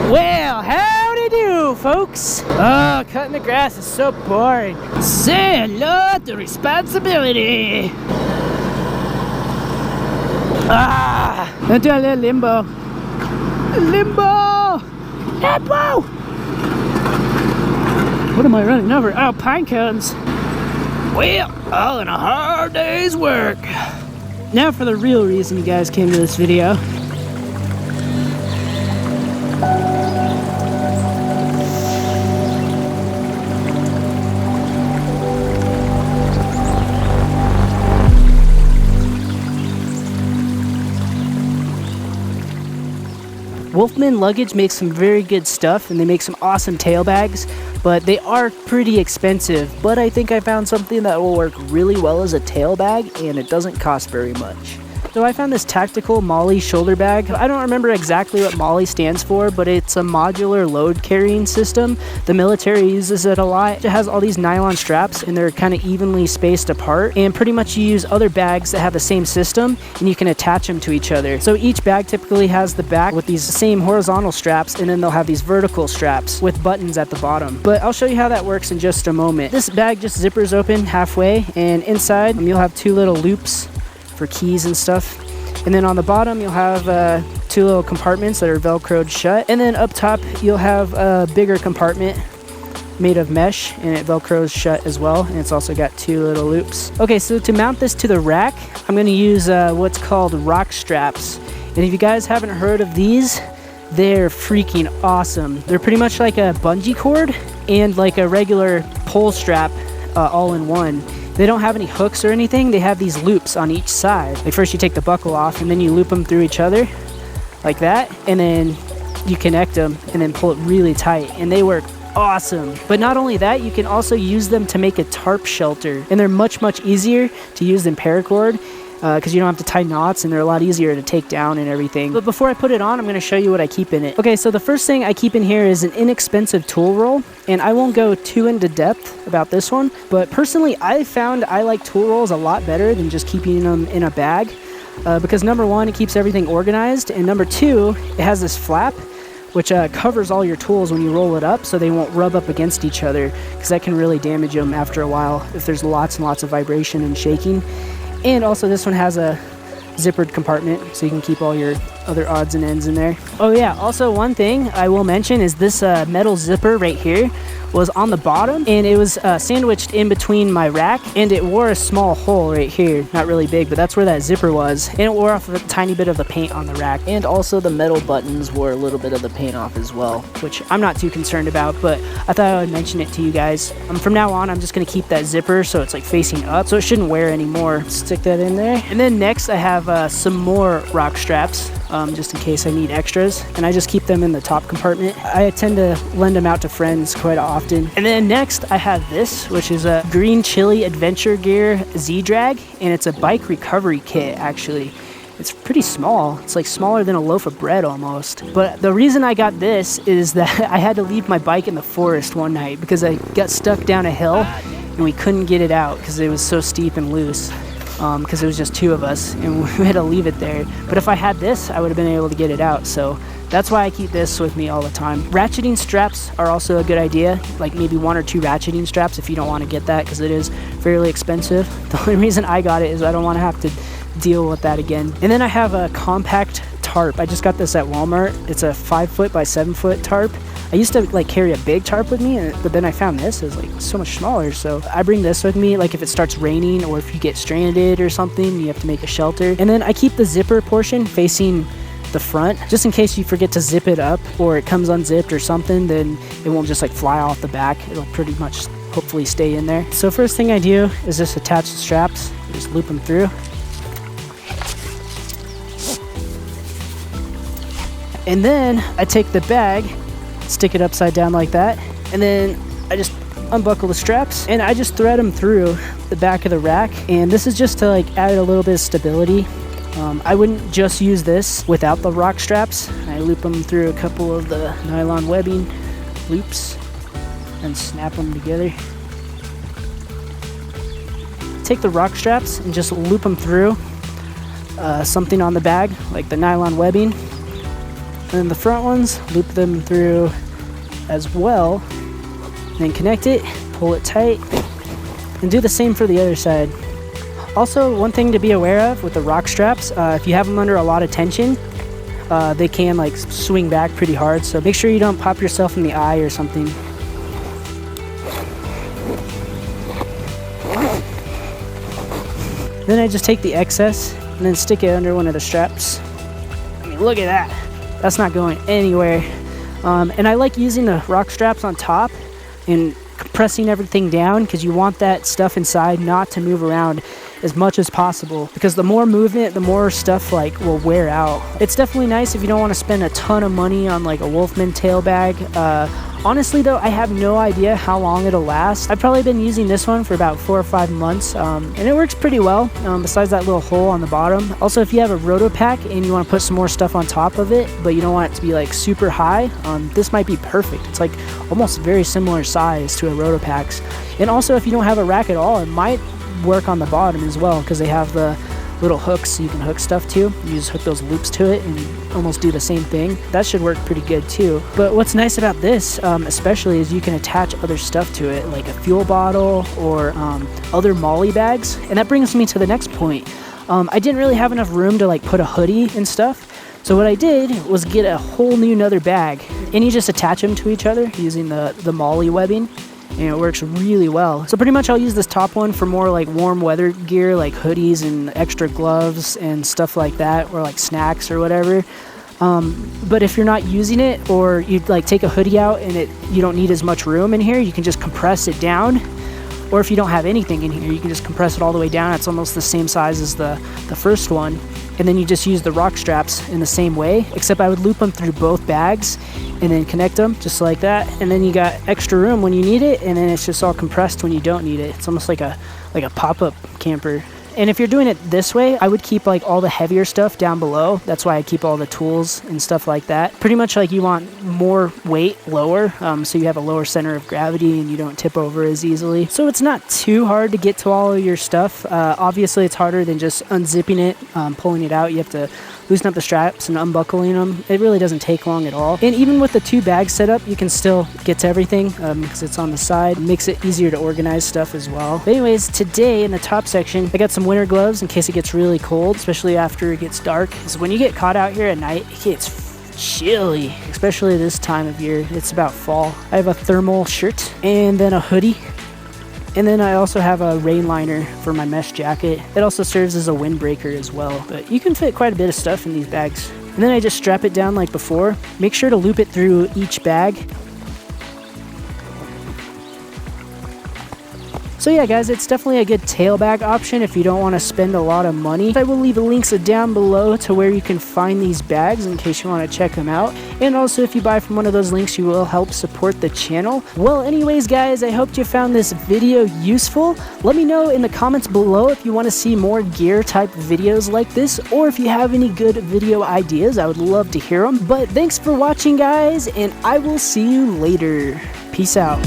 Well, howdy do, folks. Oh, cutting the grass is so boring. Say hello to responsibility. Let's do a little limbo. Limbo! Limbo! What am I running over? Oh, pine cones. Well, all in a hard day's work. Now for the real reason you guys came to this video. Wolfman Luggage makes some very good stuff, and they make some awesome tail bags, but they are pretty expensive. But I think I found something that will work really well as a tail bag, and it doesn't cost very much. So I found this tactical MOLLE shoulder bag. I don't remember exactly what MOLLE stands for, but it's a modular load carrying system. The military uses it a lot. It has all these nylon straps, and they're kind of evenly spaced apart, and pretty much you use other bags that have the same system, and you can attach them to each other. So each bag typically has the back with these same horizontal straps, and then they'll have these vertical straps with buttons at the bottom. But I'll show you how that works in just a moment. This bag just zippers open halfway, and inside you'll have two little loops for keys and stuff, and then on the bottom you'll have two little compartments that are velcroed shut, and then up top you'll have a bigger compartment made of mesh, and it velcros shut as well, and it's also got two little loops. Okay, so to mount this to the rack, I'm going to use what's called rock straps, and if you guys haven't heard of these, they're freaking awesome. They're pretty much like a bungee cord and like a regular pole strap all in one. They don't have any hooks or anything. They have these loops on each side. Like first you take the buckle off, and then you loop them through each other like that, and then you connect them and then pull it really tight, and they work awesome. But not only that, you can also use them to make a tarp shelter, and they're much easier to use than paracord because you don't have to tie knots, and they're a lot easier to take down and everything. But before I put it on, I'm going to show you what I keep in it. Okay, so the first thing I keep in here is an inexpensive tool roll, and I won't go too into depth about this one, but personally I found I like tool rolls a lot better than just keeping them in a bag because number one, it keeps everything organized, and number two, it has this flap which covers all your tools when you roll it up, so they won't rub up against each other, because that can really damage them after a while if there's lots and lots of vibration and shaking. And also this one has a zippered compartment, so you can keep all your other odds and ends in there. Oh yeah, also one thing I will mention is this metal zipper right here was on the bottom, and it was sandwiched in between my rack, and it wore a small hole right here. Not really big, but that's where that zipper was, and it wore off a tiny bit of the paint on the rack. And also the metal buttons wore a little bit of the paint off as well, which I'm not too concerned about, but I thought I would mention it to you guys. From now on, I'm just going to keep that zipper so it's like facing up, so it shouldn't wear anymore. Stick that in there. And then next I have some more rock straps, just in case I need extras, and I just keep them in the top compartment. I tend to lend them out to friends quite often. And then next I have this, which is a Green Chili Adventure Gear Z-Drag, and it's a bike recovery kit actually. It's pretty small. It's like smaller than a loaf of bread almost. But the reason I got this is that I had to leave my bike in the forest one night because I got stuck down a hill and we couldn't get it out because it was so steep and loose. Because it was just two of us, and we had to leave it there. But if I had this, I would have been able to get it out, so that's why I keep this with me all the time. Ratcheting straps are also a good idea, like maybe 1 or 2 ratcheting straps if you don't want to get that, because it is fairly expensive. The only reason I got it is I don't want to have to deal with that again. And then I have a compact tarp. I just got this at Walmart. It's a 5-foot by 7-foot tarp. I used to like carry a big tarp with me, but then I found this is like so much smaller, so I bring this with me like if it starts raining or if you get stranded or something, you have to make a shelter. And then I keep the zipper portion facing the front, just in case you forget to zip it up or it comes unzipped or something, then it won't just like fly off the back. It'll pretty much hopefully stay in there. So first thing I do is just attach the straps, just loop them through. And then I take the bag, stick it upside down like that, and then I just unbuckle the straps and I just thread them through the back of the rack. And this is just to like add a little bit of stability. I wouldn't just use this without the rock straps. I loop them through a couple of the nylon webbing loops and snap them together. Take the rock straps and just loop them through something on the bag, like the nylon webbing. And then the front ones, loop them through as well. Then connect it, pull it tight, and do the same for the other side. Also, one thing to be aware of with the rock straps, if you have them under a lot of tension, they can like swing back pretty hard, so make sure you don't pop yourself in the eye or something. Then I just take the excess and then stick it under one of the straps. I mean, look at that. That's not going anywhere. And I like using the rock straps on top and compressing everything down because you want that stuff inside not to move around as much as possible, because the more movement, the more stuff like will wear out. It's definitely nice if you don't want to spend a ton of money on like a Wolfman tail bag. Honestly though, I have no idea how long it'll last. I've probably been using this one for about 4 or 5 months, and it works pretty well, besides that little hole on the bottom. Also, if you have a rotopack and you want to put some more stuff on top of it, but you don't want it to be like super high, this might be perfect. It's like almost very similar size to a rotopack's. And also, if you don't have a rack at all, it might work on the bottom as well, because they have the little hooks so you can hook stuff to. You just hook those loops to it and almost do the same thing. That should work pretty good too. But what's nice about this especially is you can attach other stuff to it, like a fuel bottle or other MOLLE bags. And that brings me to the next point. I didn't really have enough room to like put a hoodie and stuff, so what I did was get a whole new another bag, and you just attach them to each other using the MOLLE webbing. And it works really well. So pretty much I'll use this top one for more like warm weather gear, like hoodies and extra gloves and stuff like that, or like snacks or whatever. But if you're not using it, or you like take a hoodie out and you don't need as much room in here, you can just compress it down. Or if you don't have anything in here, you can just compress it all the way down. It's almost the same size as the first one. And then you just use the rock straps in the same way, except I would loop them through both bags and then connect them just like that. And then you got extra room when you need it, and then it's just all compressed when you don't need it. It's almost like a pop-up camper. And if you're doing it this way, I would keep like all the heavier stuff down below. That's why I keep all the tools and stuff like that. Pretty much like you want more weight lower, so you have a lower center of gravity and you don't tip over as easily. So it's not too hard to get to all of your stuff. Obviously it's harder than just unzipping it, pulling it out. You have to loosen up the straps and unbuckling them. It really doesn't take long at all. And even with the 2 bags set up, you can still get to everything because it's on the side. It makes it easier to organize stuff as well. But anyways, today in the top section, I got some winter gloves in case it gets really cold, especially after it gets dark. Because when you get caught out here at night, it gets chilly, especially this time of year. It's about fall. I have a thermal shirt and then a hoodie. And then I also have a rain liner for my mesh jacket. It also serves as a windbreaker as well. But you can fit quite a bit of stuff in these bags. And then I just strap it down like before. Make sure to loop it through each bag. So yeah guys, it's definitely a good tail bag option if you don't want to spend a lot of money. I will leave the links down below to where you can find these bags in case you want to check them out. And also if you buy from one of those links, you will help support the channel. Well anyways guys, I hope you found this video useful. Let me know in the comments below if you want to see more gear type videos like this, or if you have any good video ideas. I would love to hear them. But thanks for watching guys, and I will see you later. Peace out.